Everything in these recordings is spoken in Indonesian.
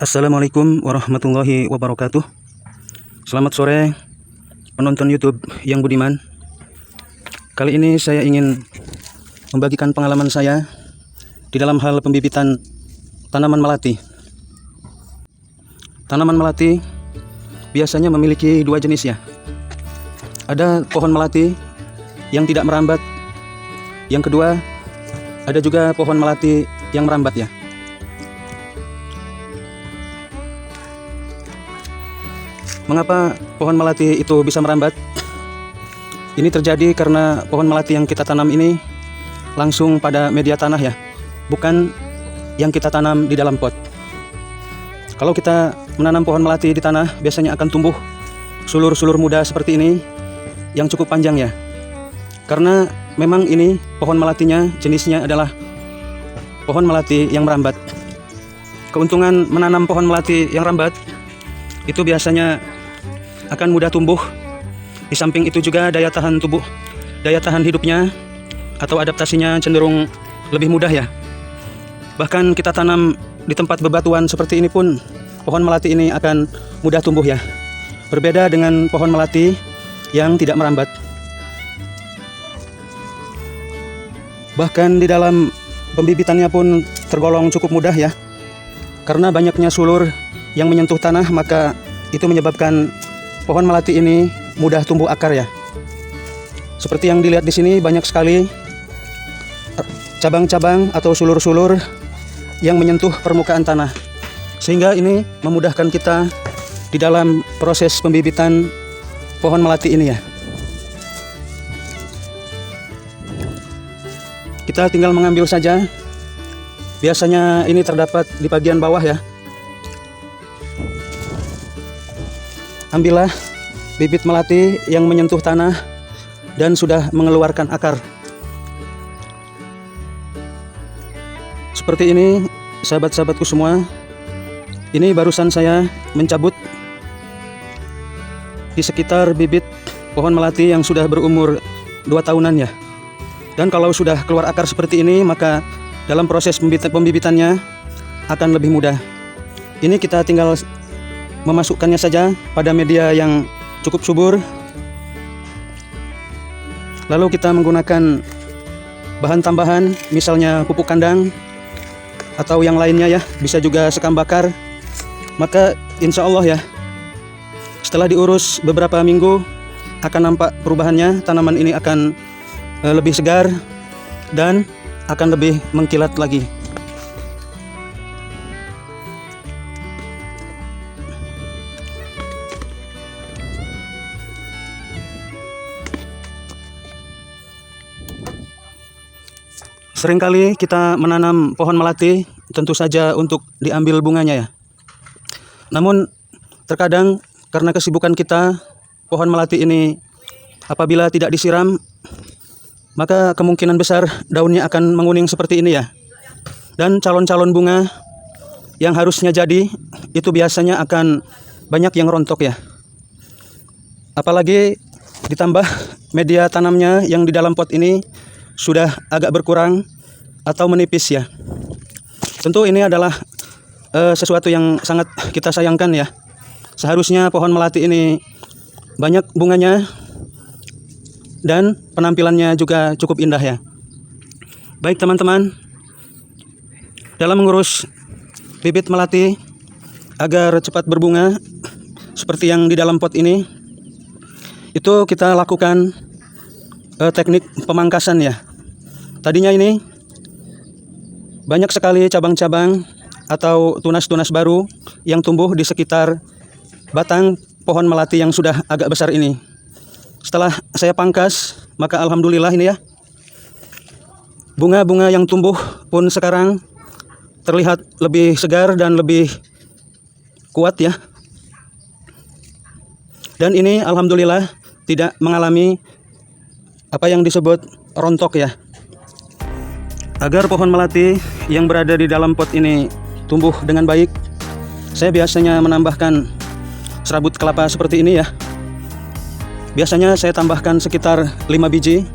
Assalamualaikum warahmatullahi wabarakatuh. Selamat sore penonton YouTube yang budiman. Kali ini saya ingin membagikan pengalaman saya di dalam hal pembibitan tanaman melati. Tanaman melati biasanya memiliki dua jenis ya. Ada pohon melati yang tidak merambat. Yang kedua, ada juga pohon melati yang merambat ya. Mengapa pohon melati itu bisa merambat? Ini terjadi karena pohon melati yang kita tanam ini langsung pada media tanah ya, bukan yang kita tanam di dalam pot. Kalau kita menanam pohon melati di tanah, biasanya akan tumbuh sulur-sulur muda seperti ini yang cukup panjang ya. Karena memang ini pohon melatinya jenisnya adalah pohon melati yang merambat. Keuntungan menanam pohon melati yang rambat itu biasanya akan mudah tumbuh. Di samping itu juga daya tahan hidupnya atau adaptasinya cenderung lebih mudah ya. Bahkan kita tanam di tempat bebatuan seperti ini pun pohon melati ini akan mudah tumbuh ya. Berbeda dengan pohon melati yang tidak merambat. Bahkan di dalam pembibitannya pun tergolong cukup mudah ya. Karena banyaknya sulur yang menyentuh tanah, maka itu menyebabkan pohon melati ini mudah tumbuh akar ya. Seperti yang dilihat di sini, banyak sekali cabang-cabang atau sulur-sulur yang menyentuh permukaan tanah. Sehingga ini memudahkan kita di dalam proses pembibitan pohon melati ini ya. Kita tinggal mengambil saja. Biasanya ini terdapat di bagian bawah ya. Ambillah bibit melati yang menyentuh tanah dan sudah mengeluarkan akar. Seperti ini sahabat-sahabatku semua. Ini barusan saya mencabut di sekitar bibit pohon melati yang sudah berumur 2 tahunan ya. Dan kalau sudah keluar akar seperti ini, maka dalam proses pembibitannya akan lebih mudah. Ini kita tinggal memasukkannya saja pada media yang cukup subur. Lalu kita menggunakan bahan tambahan, misalnya pupuk kandang atau yang lainnya ya, bisa juga sekam bakar. Maka insya Allah ya, setelah diurus beberapa minggu akan nampak perubahannya. Tanaman ini akan lebih segar dan akan lebih mengkilat lagi. Seringkali kita menanam pohon melati tentu saja untuk diambil bunganya ya. Namun terkadang karena kesibukan kita, pohon melati ini apabila tidak disiram, maka kemungkinan besar daunnya akan menguning seperti ini ya. Dan calon-calon bunga yang harusnya jadi itu biasanya akan banyak yang rontok ya. Apalagi ditambah media tanamnya yang di dalam pot ini sudah agak berkurang atau menipis ya. Tentu ini adalah sesuatu yang sangat kita sayangkan ya. Seharusnya pohon melati ini banyak bunganya dan penampilannya juga cukup indah ya. Baik teman-teman, dalam mengurus bibit melati agar cepat berbunga seperti yang di dalam pot ini, itu kita lakukan teknik pemangkasan ya. Tadinya ini banyak sekali cabang-cabang atau tunas-tunas baru yang tumbuh di sekitar batang pohon melati yang sudah agak besar ini. Setelah saya pangkas, maka alhamdulillah ini ya, bunga-bunga yang tumbuh pun sekarang terlihat lebih segar dan lebih kuat ya. Dan ini alhamdulillah tidak mengalami apa yang disebut rontok ya. Agar pohon melati yang berada di dalam pot ini tumbuh dengan baik, saya biasanya menambahkan serabut kelapa seperti ini ya. Biasanya saya tambahkan sekitar 5 biji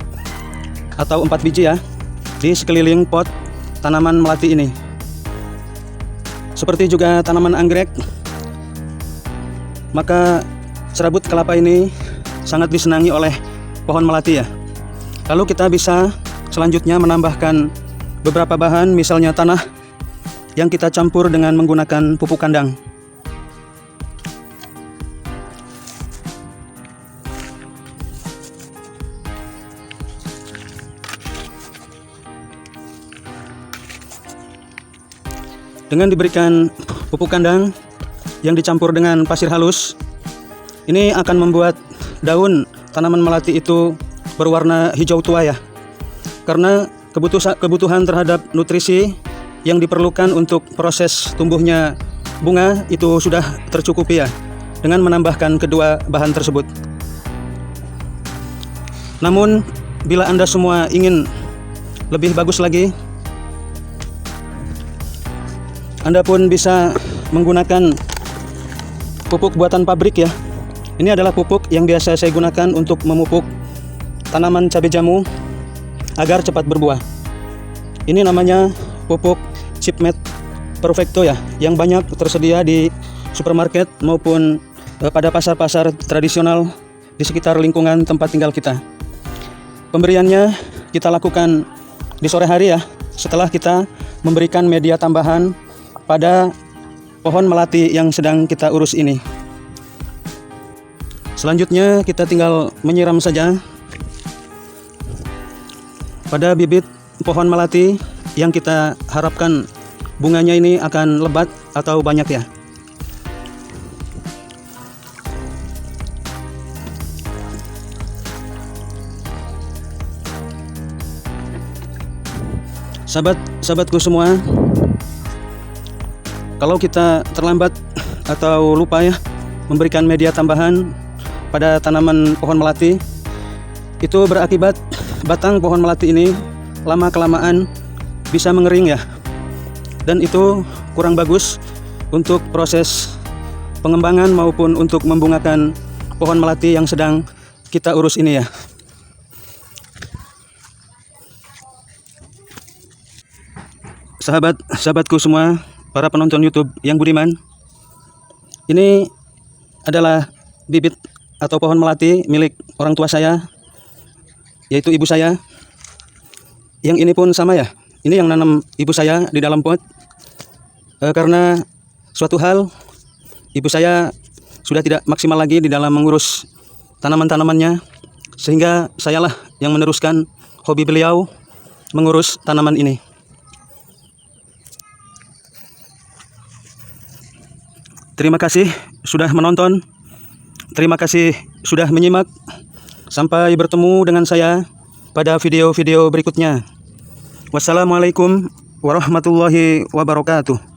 atau 4 biji ya di sekeliling pot tanaman melati ini. seperti juga tanaman anggrek, maka serabut kelapa ini sangat disenangi oleh pohon melati ya. Lalu kita bisa selanjutnya menambahkan beberapa bahan, misalnya tanah yang kita campur dengan menggunakan pupuk kandang. Dengan diberikan pupuk kandang yang dicampur dengan pasir halus, ini akan membuat daun tanaman melati itu berwarna hijau tua ya. Karena kebutuhan terhadap nutrisi yang diperlukan untuk proses tumbuhnya bunga itu sudah tercukupi ya, dengan menambahkan kedua bahan tersebut. Namun bila Anda semua ingin lebih bagus lagi, Anda pun bisa menggunakan pupuk buatan pabrik ya. Ini adalah pupuk yang biasa saya gunakan untuk memupuk tanaman cabai jamu agar cepat berbuah. Ini namanya pupuk Chipmet Perfecto ya, yang banyak tersedia di supermarket maupun pada pasar-pasar tradisional di sekitar lingkungan tempat tinggal kita. Pemberiannya kita lakukan di sore hari ya, setelah kita memberikan media tambahan pada pohon melati yang sedang kita urus ini. Selanjutnya kita tinggal menyiram saja pada bibit pohon melati yang kita harapkan bunganya ini akan lebat atau banyak ya. Sahabat-sahabatku semua, kalau kita terlambat atau lupa ya memberikan media tambahan pada tanaman pohon melati, itu berakibat batang pohon melati ini lama-kelamaan bisa mengering ya. Dan itu kurang bagus untuk proses pengembangan maupun untuk membungakan pohon melati yang sedang kita urus ini ya. Sahabat-sahabatku semua, para penonton YouTube yang budiman, ini adalah bibit atau pohon melati milik orang tua saya, yaitu ibu saya. Yang ini pun sama ya, ini yang nanam ibu saya di dalam pot. Karena suatu hal ibu saya sudah tidak maksimal lagi di dalam mengurus tanaman-tanamannya, sehingga sayalah yang meneruskan hobi beliau mengurus tanaman ini. Terima kasih sudah menonton. Terima kasih sudah menyimak. Sampai bertemu dengan saya pada video-video berikutnya. Wassalamualaikum warahmatullahi wabarakatuh.